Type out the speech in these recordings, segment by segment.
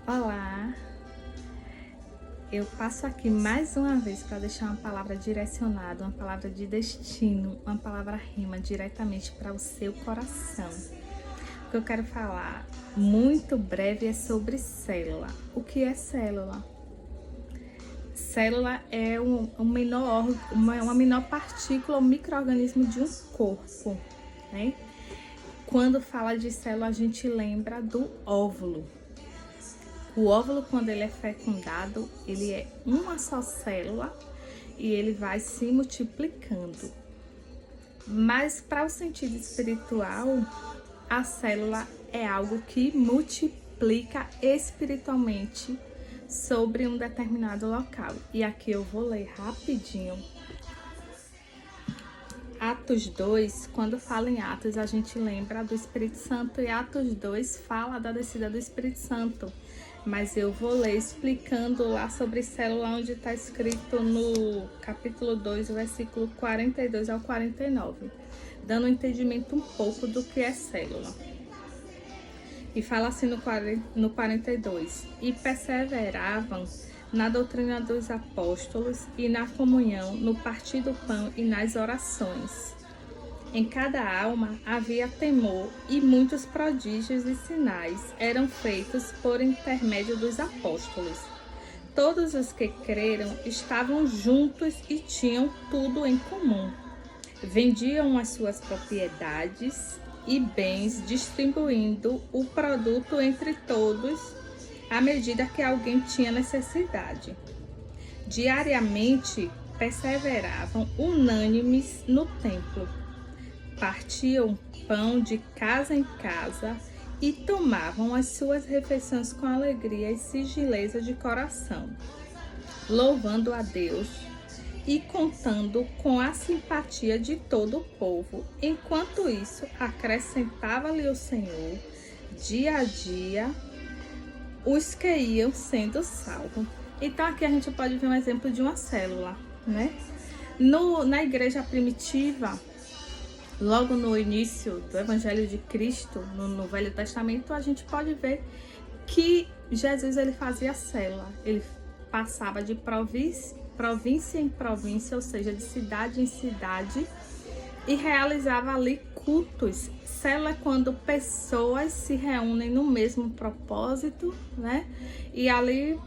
Olá, eu passo aqui mais uma vez para deixar uma palavra direcionada, uma palavra de destino, uma palavra rima diretamente para o seu coração. O que eu quero falar muito breve é sobre célula. O que é célula? Célula é uma menor partícula ou micro-organismo de um corpo, né? Quando fala de célula, a gente lembra do óvulo. O óvulo, quando ele é fecundado, ele é uma só célula e ele vai se multiplicando. Mas para o sentido espiritual, a célula é algo que multiplica espiritualmente sobre um determinado local. E aqui eu vou ler rapidinho. Atos 2, quando fala em Atos, a gente lembra do Espírito Santo, e Atos 2 fala da descida do Espírito Santo. Mas eu vou ler explicando lá sobre célula, onde está escrito no capítulo 2, versículo 42 ao 49, dando um entendimento um pouco do que é célula. E fala assim no 42, e perseveravam na doutrina dos apóstolos e na comunhão, no partir do pão e nas orações. Em cada alma havia temor, e muitos prodígios e sinais eram feitos por intermédio dos apóstolos. Todos os que creram estavam juntos e tinham tudo em comum. Vendiam as suas propriedades e bens, distribuindo o produto entre todos, à medida que alguém tinha necessidade. Diariamente perseveravam unânimes no templo. Partiam pão de casa em casa e tomavam as suas refeições com alegria e sigileza de coração, louvando a Deus e contando com a simpatia de todo o povo. Enquanto isso, acrescentava-lhe o Senhor, dia a dia, os que iam sendo salvos. Então aqui a gente pode ver um exemplo de uma célula, né? Na igreja primitiva, logo no início do Evangelho de Cristo, no Velho Testamento, a gente pode ver que Jesus ele fazia célula. Ele passava de província em província, ou seja, de cidade em cidade, e realizava ali cultos. Célula é quando pessoas se reúnem no mesmo propósito, né? E ali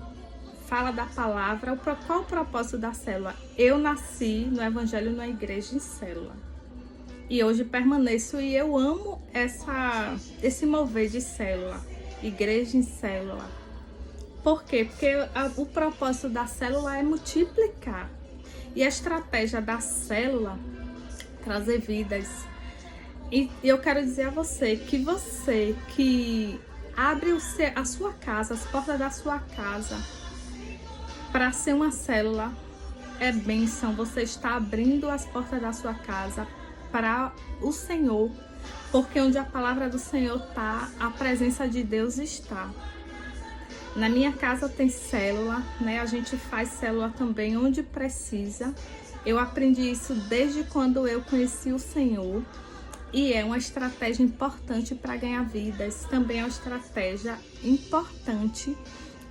fala da palavra. Qual o propósito da célula? Eu nasci no Evangelho, na igreja, em célula. E hoje permaneço, e eu amo esse mover de célula, igreja em célula. Por quê? Porque o propósito da célula é multiplicar. E a estratégia da célula é trazer vidas. E eu quero dizer a você que abre a sua casa, as portas da sua casa, para ser uma célula, é bênção. Você está abrindo as portas da sua casa para o Senhor, porque onde a palavra do Senhor está, a presença de Deus está. Na minha casa tem célula, né? A gente faz célula também onde precisa. Eu aprendi isso desde quando eu conheci o Senhor, e é uma estratégia importante para ganhar vidas. Também é uma estratégia importante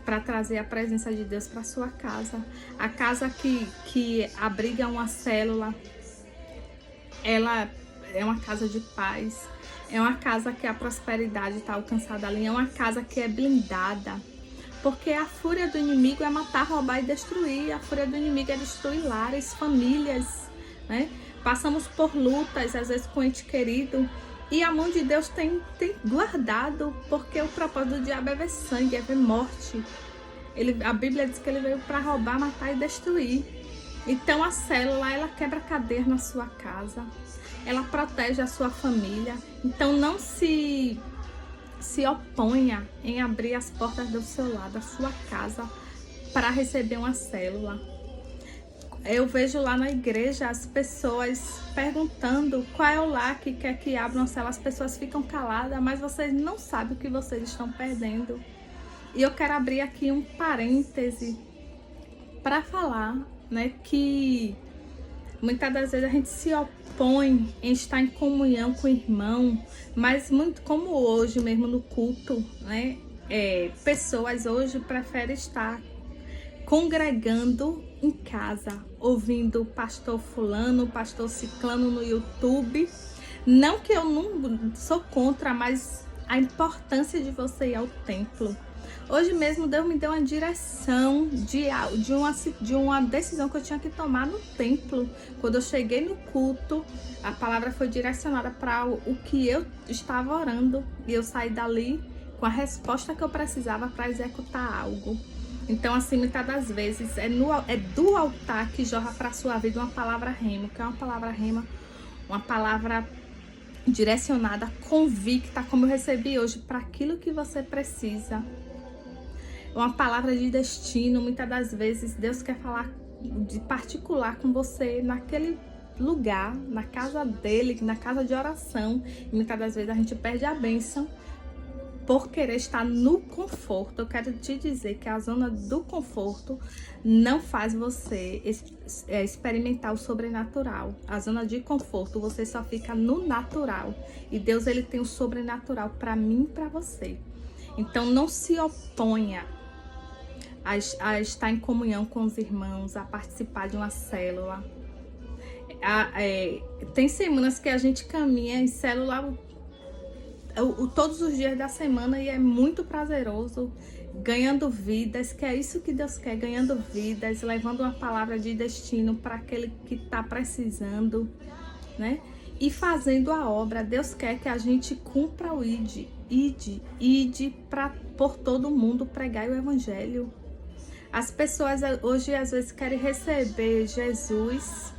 para trazer a presença de Deus para sua casa. A casa que abriga uma célula, ela é uma casa de paz, é uma casa que a prosperidade está alcançada ali, é uma casa que é blindada, porque a fúria do inimigo é matar, roubar e destruir. A fúria do inimigo é destruir lares, famílias, né? Passamos por lutas, às vezes com ente querido, e a mão de Deus tem guardado, porque o propósito do diabo é ver sangue, é ver morte. A Bíblia diz que ele veio para roubar, matar e destruir. Então a célula, ela quebra cadeia na sua casa, ela protege a sua família. Então não se oponha em abrir as portas do seu lar, da sua casa, para receber uma célula. Eu vejo lá na igreja as pessoas perguntando qual é o lar que quer que abra uma célula. As pessoas ficam caladas, mas vocês não sabem o que vocês estão perdendo. E eu quero abrir aqui um parêntese para falar, né, que muitas das vezes a gente se opõe em estar em comunhão com o irmão, mas muito como hoje mesmo no culto, né, pessoas hoje preferem estar congregando em casa, ouvindo o pastor fulano, o pastor ciclano no YouTube. Não que eu não sou contra, mas a importância de você ir ao templo. Hoje mesmo Deus me deu uma direção de uma decisão que eu tinha que tomar no templo. Quando eu cheguei no culto, a palavra foi direcionada para o que eu estava orando. E eu saí dali com a resposta que eu precisava para executar algo. Então, assim, muitas das vezes é do altar que jorra para a sua vida uma palavra rema. Que é uma palavra rema? Uma palavra direcionada, convicta, como eu recebi hoje, para aquilo que você precisa. Uma palavra de destino. Muitas das vezes Deus quer falar de particular com você naquele lugar, na casa dele, na casa de oração. E muitas das vezes a gente perde a bênção por querer estar no conforto. Eu quero te dizer que a zona do conforto não faz você experimentar o sobrenatural. A zona de conforto, você só fica no natural. E Deus, ele tem o sobrenatural para mim e para você. Então não se oponha a estar em comunhão com os irmãos, a participar de uma célula. Tem semanas que a gente caminha em célula todos os dias da semana e é muito prazeroso, ganhando vidas, que é isso que Deus quer, ganhando vidas, levando uma palavra de destino para aquele que está precisando, né? E fazendo a obra. Deus quer que a gente cumpra o ide por todo mundo, pregar o evangelho. As pessoas hoje às vezes querem receber Jesus,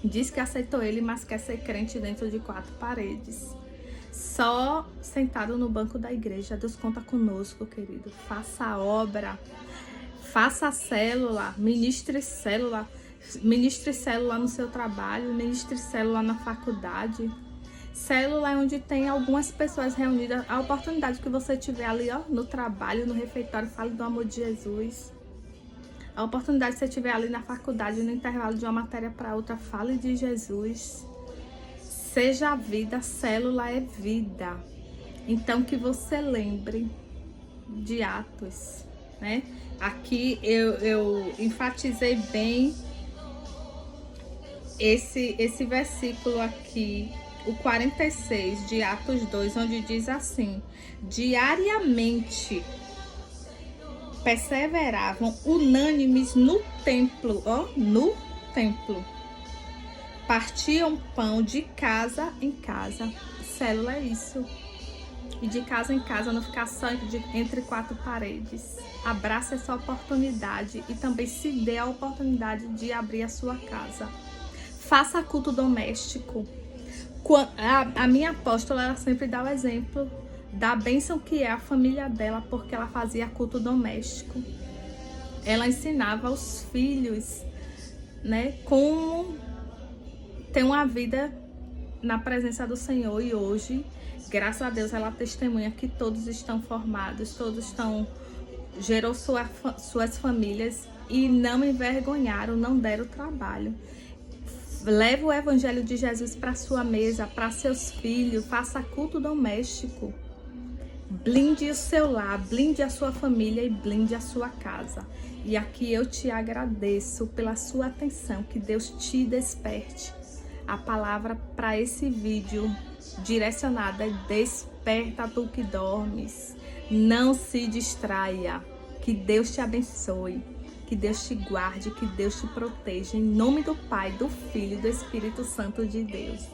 diz que aceitou ele, mas quer ser crente dentro de 4 paredes. Só sentado no banco da igreja. Deus conta conosco, querido. Faça a obra, faça a célula, ministre célula no seu trabalho, ministre célula na faculdade. Célula é onde tem algumas pessoas reunidas. A oportunidade que você tiver ali, ó, no trabalho, no refeitório, fale do amor de Jesus. A oportunidade que você tiver ali na faculdade, no intervalo de uma matéria para outra, fale de Jesus. Seja a vida, célula é vida. Então que você lembre de Atos, né? Aqui eu enfatizei bem esse versículo aqui, o 46 de Atos 2, onde diz assim: diariamente perseveravam unânimes no templo, ó, no templo. Partiam pão de casa em casa. Célula é isso. E de casa em casa, não ficar só entre 4 paredes. Abrace essa oportunidade e também se dê a oportunidade de abrir a sua casa. Faça culto doméstico. A minha apóstola, ela sempre dá o exemplo da bênção que é a família dela, porque ela fazia culto doméstico. Ela ensinava aos filhos, né, como ter uma vida na presença do Senhor. E hoje, graças a Deus, ela testemunha que todos estão formados, gerou suas famílias e não envergonharam, não deram trabalho. Leve o evangelho de Jesus para sua mesa, para seus filhos, faça culto doméstico. Blinde o seu lar, blinde a sua família e blinde a sua casa. E aqui eu te agradeço pela sua atenção, que Deus te desperte. A palavra para esse vídeo direcionada é: desperta tu que dormes, não se distraia. Que Deus te abençoe, que Deus te guarde, que Deus te proteja, em nome do Pai, do Filho e do Espírito Santo de Deus.